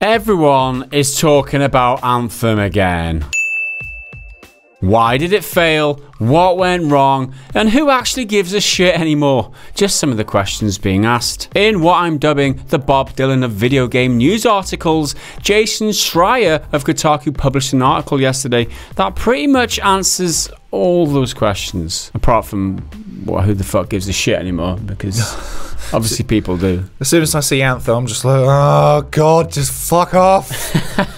Everyone is talking about Anthem again. Why did it fail? What went wrong? And who actually gives a shit anymore? Just some of the questions being asked. In what I'm dubbing the Bob Dylan of video game news articles, Jason Schreier of Kotaku published an article yesterday that pretty much answers all those questions. Apart from, well, who the fuck gives a shit anymore? Because obviously people do. As soon as I see Anthem, I'm just like, oh god, just fuck off.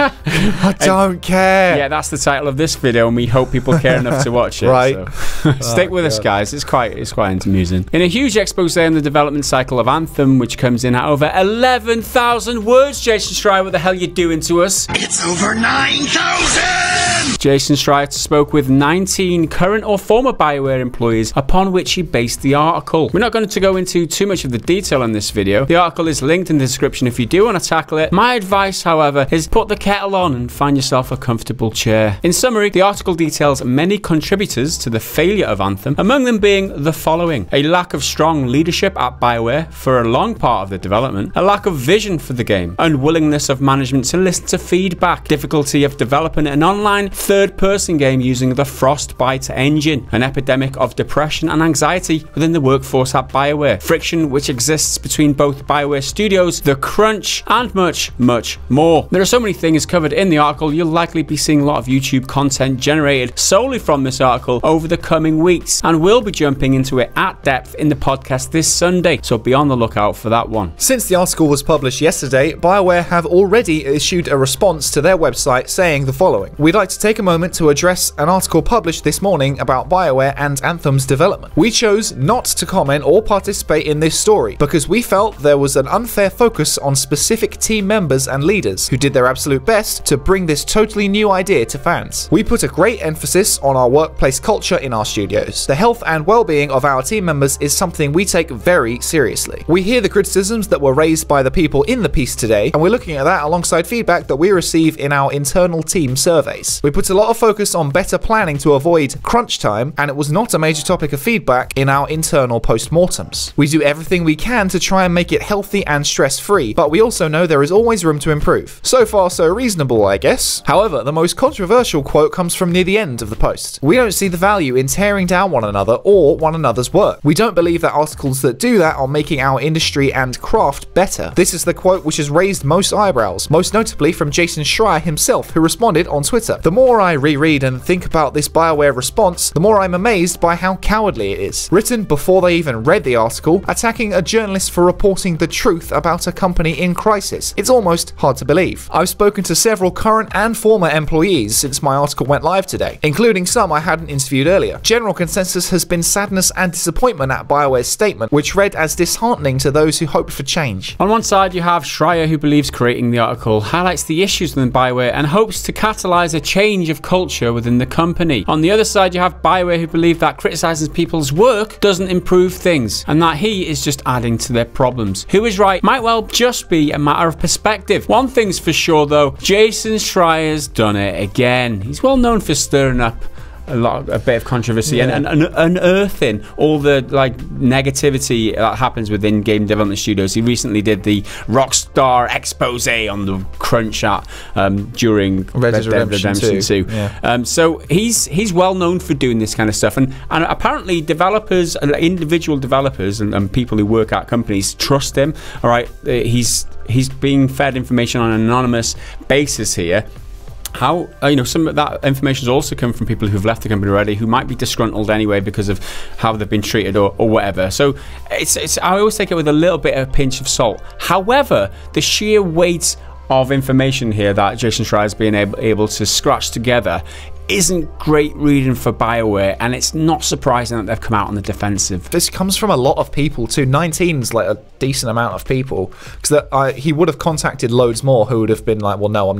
I don't care. Yeah, that's the title of this video, and we hope people care enough to watch it. Right. So. Stick with us, guys. It's quite amusing. In a huge expose on the development cycle of Anthem, which comes in at over 11,000 words, Jason Schreier, what the hell are you doing to us? It's over 9,000! Jason Schreier spoke with 19 current or former Bioware employees, upon which he based the article. We're not going to go into too much of the detail in this video. The article is linked in the description if you do want to tackle it. My advice, however, is put the kettle on and find yourself a comfortable chair. In summary, the article details many contributors to the failure of Anthem, among them being the following: a lack of strong leadership at Bioware for a long part of the development, a lack of vision for the game, unwillingness of management to listen to feedback, difficulty of developing an online third-person game using the Frostbite engine, an epidemic of depression and anxiety within the workforce at Bioware, friction which exists between both Bioware studios, the crunch, and much, much more. There are so many things covered in the article, you'll likely be seeing a lot of YouTube content generated solely from this article over the coming weeks, and we'll be jumping into it at depth in the podcast this Sunday, so be on the lookout for that one. Since the article was published yesterday, Bioware have already issued a response to their website saying the following: we'd like to take a moment to address an article published this morning about Bioware and Anthem's development. We chose not to comment or participate in this story because we felt there was an unfair focus on specific team members and leaders who did their absolute best to bring this totally new idea to fans. We put a great emphasis on our workplace culture in our studios. The health and well-being of our team members is something we take very seriously. We hear the criticisms that were raised by the people in the piece today, and we're looking at that alongside feedback that we receive in our internal team surveys. We put a lot of focus on better planning to avoid crunch time, and it was not a major topic of feedback in our internal post-mortems. We do everything we can to try and make it healthy and stress-free, but we also know there is always room to improve. So far so reasonable, I guess. However, the most controversial quote comes from near the end of the post. We don't see the value in tearing down one another or one another's work. We don't believe that articles that do that are making our industry and craft better. This is the quote which has raised most eyebrows, most notably from Jason Schreier himself, who responded on Twitter. The more I reread and think about this Bioware response, the more I'm amazed by how cowardly it is. Written before they even read the article, attacking a journalist for reporting the truth about a company in crisis. It's almost hard to believe. I've spoken to several current and former employees since my article went live today, including some I hadn't interviewed earlier. General consensus has been sadness and disappointment at Bioware's statement, which read as disheartening to those who hoped for change. On one side, you have Schreier, who believes creating the article highlights the issues within Bioware and hopes to catalyze a change of culture within the company. On the other side, you have Bioware, who believe that criticizing people's work doesn't improve things and that he is just adding to their problems. Who is right might well just be a matter of perspective. One thing's for sure though, Jason Schreier's done it again. He's well known for stirring up a bit of controversy and unearthing all the negativity that happens within game development studios. He recently did the Rockstar expose on the crunch at during Red Dead Redemption 2. Yeah. So he's well known for doing this kind of stuff, and apparently developers, individual developers and people who work at companies trust him. All right, he's being fed information on an anonymous basis here. How, some of that information has also come from people who've left the company already, who might be disgruntled anyway because of how they've been treated or whatever. So I always take it with a little bit of a pinch of salt. However, the sheer weight of information here that Jason Schreier has been able to scratch together isn't great reading for Bioware, and it's not surprising that they've come out on the defensive. This comes from a lot of people too. 19 is like a decent amount of people, because he would have contacted loads more who would have been like, well, no,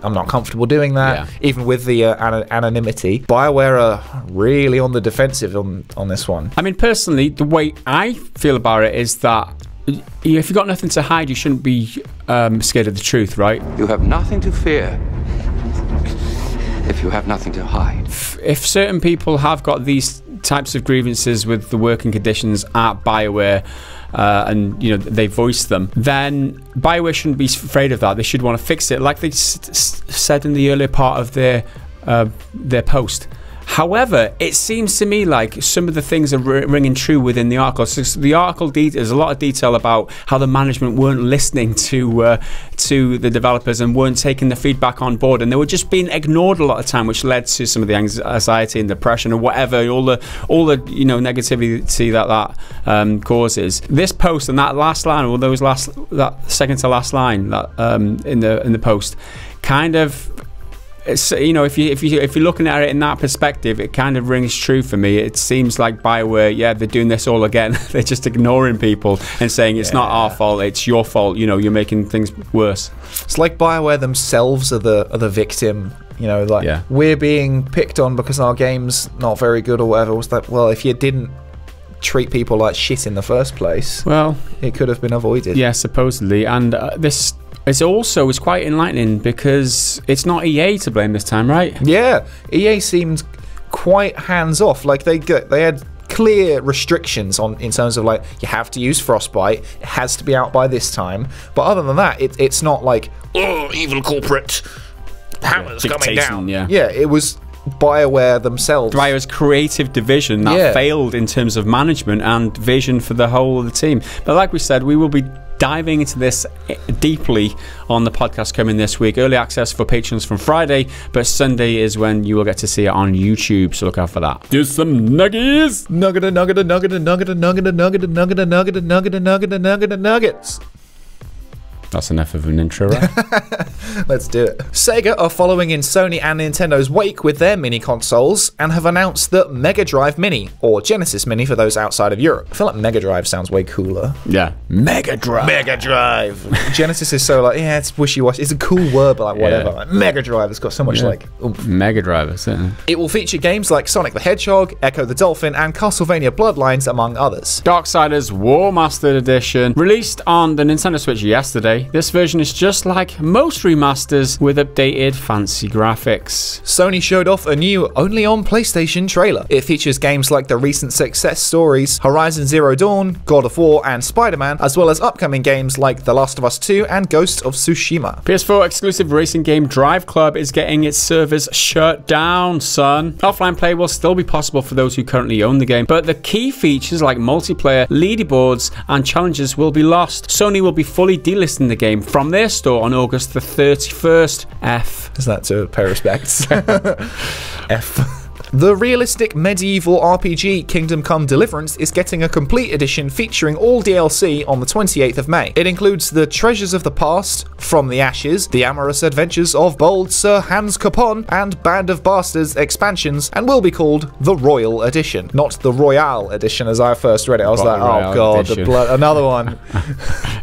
I'm not comfortable doing that, even with the anonymity. Bioware are really on the defensive on this one. I mean, personally, the way I feel about it is that if you've got nothing to hide, you shouldn't be scared of the truth, right? You have nothing to fear if you have nothing to hide. If certain people have got these types of grievances with the working conditions at Bioware, and they voice them, then BioWare shouldn't be afraid of that. They should want to fix it, like they said in the earlier part of their post. However, it seems to me like some of the things are ringing true within the article. So the article there's a lot of detail about how the management weren't listening to the developers and weren't taking the feedback on board, and they were just being ignored a lot of time, which led to some of the anxiety and depression or whatever, all the negativity that causes. This post and that last line, or that second to last line that in the post, kind of. It's, if you're looking at it in that perspective, it kind of rings true for me. It seems like BioWare, they're doing this all again. They're just ignoring people and saying it's not our fault, it's your fault. You're making things worse. It's like BioWare themselves are the victim. We're being picked on because our game's not very good or whatever. Was that, well, if you didn't treat people like shit in the first place, well, it could have been avoided. Yeah, supposedly. And this. It's quite enlightening because it's not EA to blame this time, right? Yeah, EA seemed quite hands-off. Like they had clear restrictions in terms of like you have to use Frostbite, it has to be out by this time. But other than that, it's not like evil corporate powers coming down. Yeah, it was BioWare themselves. BioWare's creative division that failed in terms of management and vision for the whole of the team. But like we said, we will be diving into this deeply on the podcast coming this week. Early access for patrons from Friday, but Sunday is when you will get to see it on YouTube, so look out for that. Do some nuggies! Nuggets. That's enough of an intro, right? Let's do it. Sega are following in Sony and Nintendo's wake with their mini consoles and have announced that Mega Drive Mini, or Genesis Mini for those outside of Europe. I feel like Mega Drive sounds way cooler. Yeah. Mega Drive. Mega Drive. Genesis is so like, it's wishy-washy. It's a cool word, but like whatever. Like, Mega Drive has got so much like oomph. Mega Drive, certainly. It will feature games like Sonic the Hedgehog, Echo the Dolphin, and Castlevania Bloodlines, among others. Darksiders War Mastered Edition, released on the Nintendo Switch yesterday. This version is just like most remasters with updated fancy graphics. Sony showed off a new only on PlayStation trailer. It features games like the recent success stories Horizon Zero Dawn, God of War, and Spider-Man, as well as upcoming games like The Last of Us 2 and Ghost of Tsushima. PS4 exclusive racing game Drive Club is getting its servers shut down, son. Offline play will still be possible for those who currently own the game, but the key features like multiplayer, leaderboards, and challenges will be lost. Sony will be fully delisting the game from their store on August the 31st. F. Is that to pay respects? F. The realistic medieval RPG Kingdom Come Deliverance is getting a complete edition featuring all DLC on the 28th of May. It includes the Treasures of the Past, From the Ashes, The Amorous Adventures of Bold Sir Hans Capon, and Band of Bastards expansions, and will be called the Royal Edition, not the Royale Edition as I first read it. I was like, oh god, the blood, another one.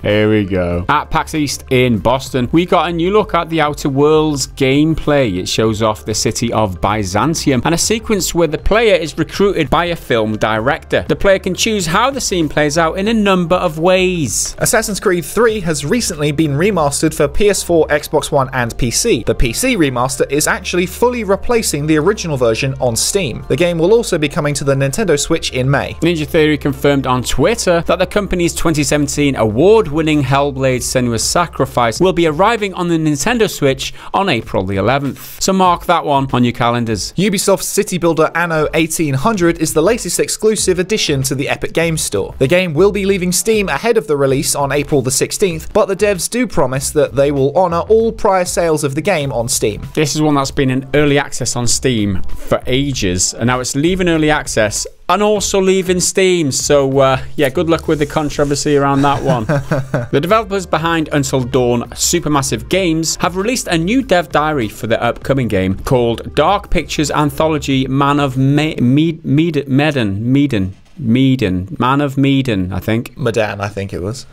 Here we go. At PAX East in Boston, we got a new look at the Outer Worlds gameplay. It shows off the city of Byzantium and a sequence where the player is recruited by a film director. The player can choose how the scene plays out in a number of ways. Assassin's Creed 3 has recently been remastered for PS4, Xbox One, and PC. The PC remaster is actually fully replacing the original version on Steam. The game will also be coming to the Nintendo Switch in May. Ninja Theory confirmed on Twitter that the company's 2017 award-winning Hellblade: Senua's Sacrifice will be arriving on the Nintendo Switch on April the 11th. So mark that one on your calendars. Ubisoft's City Builder Anno 1800 is the latest exclusive addition to the Epic Games Store. The game will be leaving Steam ahead of the release on April the 16th, but the devs do promise that they will honour all prior sales of the game on Steam. This is one that's been in early access on Steam for ages, and now it's leaving early access and also leaving Steam, so yeah, good luck with the controversy around that one. The developers behind Until Dawn Supermassive Games have released a new dev diary for their upcoming game called Dark Pictures Anthology Man of Medan, I think. Medan, I think it was.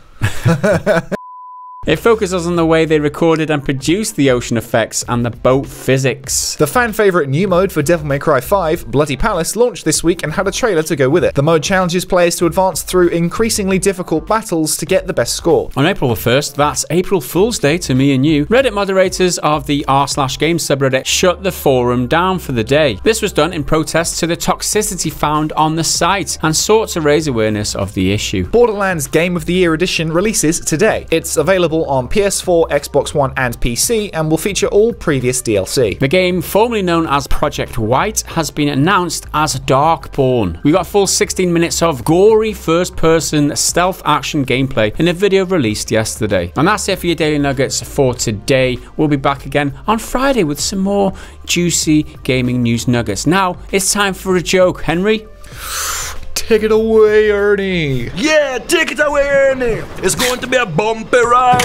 It focuses on the way they recorded and produced the ocean effects and the boat physics. The fan favourite new mode for Devil May Cry 5, Bloody Palace, launched this week and had a trailer to go with it. The mode challenges players to advance through increasingly difficult battles to get the best score. On April the 1st, that's April Fool's Day to me and you, Reddit moderators of the r/games subreddit shut the forum down for the day. This was done in protest to the toxicity found on the site and sought to raise awareness of the issue. Borderlands Game of the Year Edition releases today. It's available on PS4, Xbox One and PC and will feature all previous DLC. The game, formerly known as Project White, has been announced as Darkborn. We got a full 16 minutes of gory first-person stealth action gameplay in a video released yesterday. And that's it for your Daily Nuggets for today. We'll be back again on Friday with some more juicy gaming news nuggets. Now, it's time for a joke. Henry? Take it away, Ernie. Yeah, take it away, Ernie. It's going to be a bumpy ride.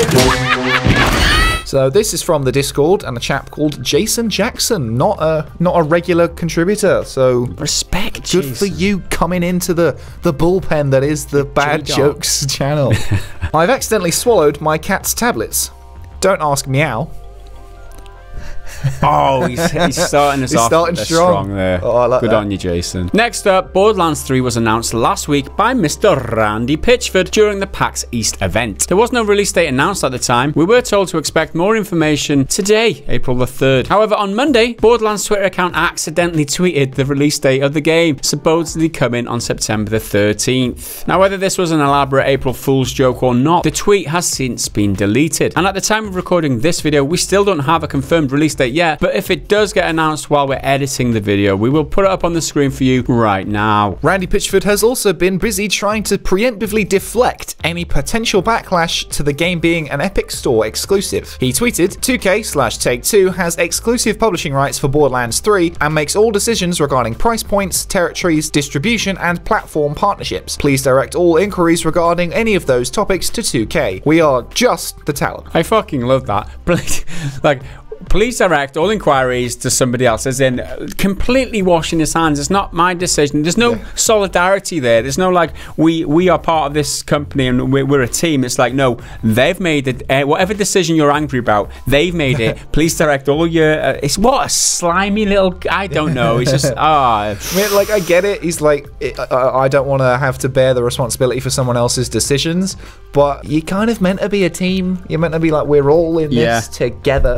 So this is from the Discord and a chap called Jason Jackson, not a regular contributor. So Respect, good Jason. for you coming into the bullpen that is the Bad Jokes channel. I've accidentally swallowed my cat's tablets. Don't ask meow. Oh, he's starting us off starting strong there. Oh, I like Good that. on you, Jason. Next up, Borderlands 3 was announced last week by Mr. Randy Pitchford during the PAX East event. There was no release date announced at the time. We were told to expect more information today, April the 3rd. However, on Monday, Borderlands Twitter account accidentally tweeted the release date of the game, supposedly coming on September the 13th. Now, whether this was an elaborate April Fool's joke or not, the tweet has since been deleted. And at the time of recording this video, we still don't have a confirmed release date yet, but if it does get announced while we're editing the video, we will put it up on the screen for you right now. Randy Pitchford has also been busy trying to preemptively deflect any potential backlash to the game being an Epic Store exclusive. He tweeted, 2K/Take-Two has exclusive publishing rights for Borderlands 3 and makes all decisions regarding price points, territories, distribution, and platform partnerships. Please direct all inquiries regarding any of those topics to 2K. We are just the talent. I fucking love that. Like, please direct all inquiries to somebody else, as in completely washing his hands. It's not my decision. There's no solidarity there. There's no like, we are part of this company and we're a team. It's like, no, they've made it. Whatever decision you're angry about, they've made it. Please direct all your... it's what a slimy little... I don't know. It's just... I mean, like, I get it. He's like, I don't want to have to bear the responsibility for someone else's decisions, but you're kind of meant to be a team. You're meant to be like, we're all in this together.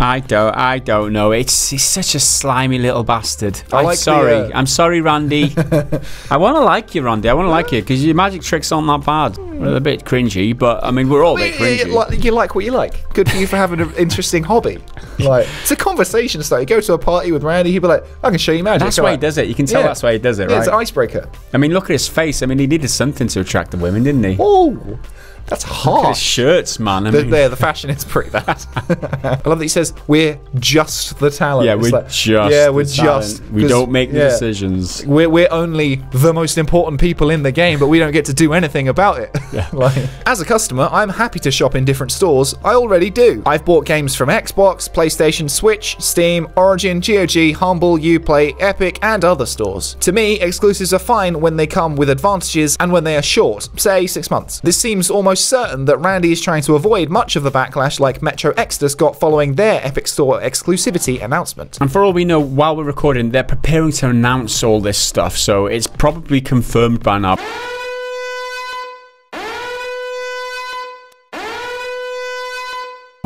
I don't know. He's such a slimy little bastard. I'm sorry, Randy. I want to like you, Randy. I want to like you because your magic tricks aren't that bad. They're a bit cringy, but I mean, we're all a bit cringy. You like what you like. Good for you for having an interesting hobby. Like, it's a conversation starter. You go to a party with Randy, he'd be like, I can show you magic. That's why he does it. You can tell that's why he does it, right? It's an icebreaker. I mean, look at his face. I mean, he needed something to attract the women, didn't he? Oh, that's hard. Look at his shirts, man. I mean, the fashion is pretty bad. I love that he says, we're just the talent. Yeah, we're just. We don't make the decisions. We're only the most important people in the game, but we don't get to do anything about it. Yeah. As a customer, I'm happy to shop in different stores. I already do. I've bought games from Xbox, PlayStation, Switch, Steam, Origin, GOG, Humble, Uplay, Epic, and other stores. To me, exclusives are fine when they come with advantages and when they are short, say 6 months. This seems almost certain that Randy is trying to avoid much of the backlash like Metro Exodus got following their Epic Store exclusivity announcement. And for all we know, while we're recording, they're preparing to announce all this stuff, so it's probably confirmed by now.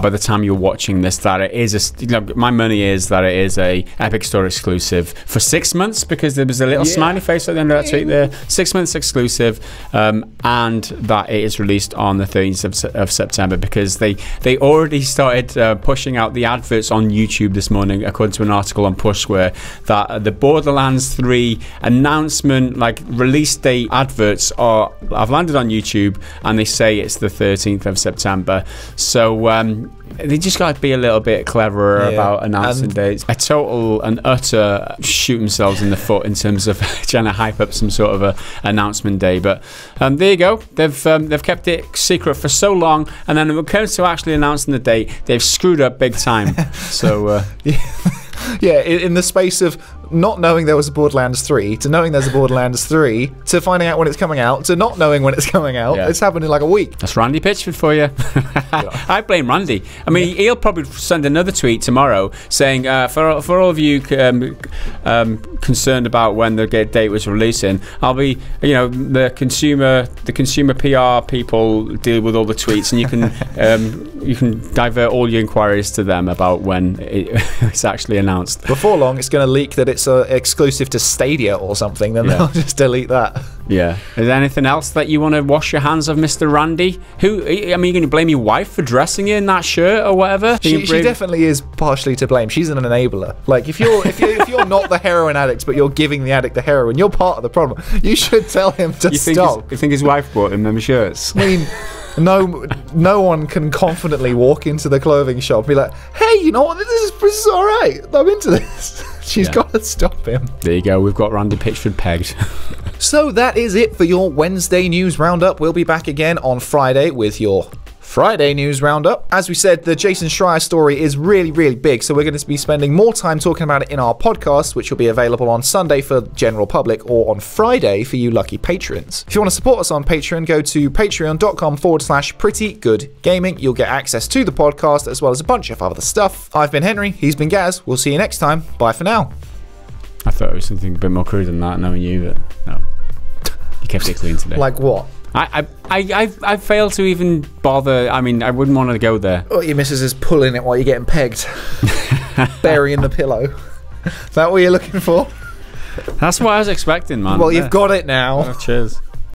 By the time you're watching this, that it is my money is that it is a Epic Store exclusive for 6 months, because there was a little smiley face at the end of that tweet there. 6 months exclusive, and that it is released on the 13th of September, because they already started pushing out the adverts on YouTube this morning, according to an article on Pushware, that the Borderlands 3 announcement, like release date adverts have landed on YouTube, and they say it's the 13th of September. So they just got to be a little bit cleverer about announcing dates. A total and utter shoot themselves in the foot in terms of trying to hype up some sort of a announcement day. But there you go. They've kept it secret for so long, and then when it comes to actually announcing the date, they've screwed up big time. So yeah, in the space of not knowing there was a Borderlands 3 to knowing there's a Borderlands 3 to finding out when it's coming out to not knowing when it's coming out. Yeah. It's happened in like a week. That's Randy Pitchford for you. I blame Randy. I mean, he'll probably send another tweet tomorrow saying, for all of you concerned about when the date was releasing, I'll be, the consumer PR people deal with all the tweets, and you can divert all your inquiries to them about when it's actually announced. Before long, it's going to leak that it's exclusive to Stadia or something. Then they'll just delete that. Yeah. Is there anything else that you want to wash your hands of, Mr. Randy? You're going to blame your wife for dressing you in that shirt or whatever? She definitely is partially to blame. She's an enabler. Like if you're not the heroin addict, but you're giving the addict the heroin, you're part of the problem. You should tell him to stop. You think his wife bought him them shirts? I mean, no one can confidently walk into the clothing shop and be like, hey, you know what, this is all right. I'm into this. She's got to stop him. There you go. We've got Randy Pitchford pegged. So that is it for your Wednesday news roundup. We'll be back again on Friday with your Friday news roundup. As we said, the Jason Schreier story is really, really big, so we're going to be spending more time talking about it in our podcast, which will be available on Sunday for general public or on Friday for you lucky patrons. If you want to support us on Patreon, go to patreon.com/prettygoodgaming. You'll get access to the podcast as well as a bunch of other stuff. I've been Henry, he's been Gaz. We'll see you next time. Bye for now. I thought it was something a bit more crude than that, knowing you, but no. You kept it clean today. Like what? I failed to even bother. I mean, I wouldn't want to go there. Oh, your missus is pulling it while you're getting pegged. Burying the pillow. Is that what you're looking for? That's what I was expecting, man. Well, you've got it now. Oh, cheers.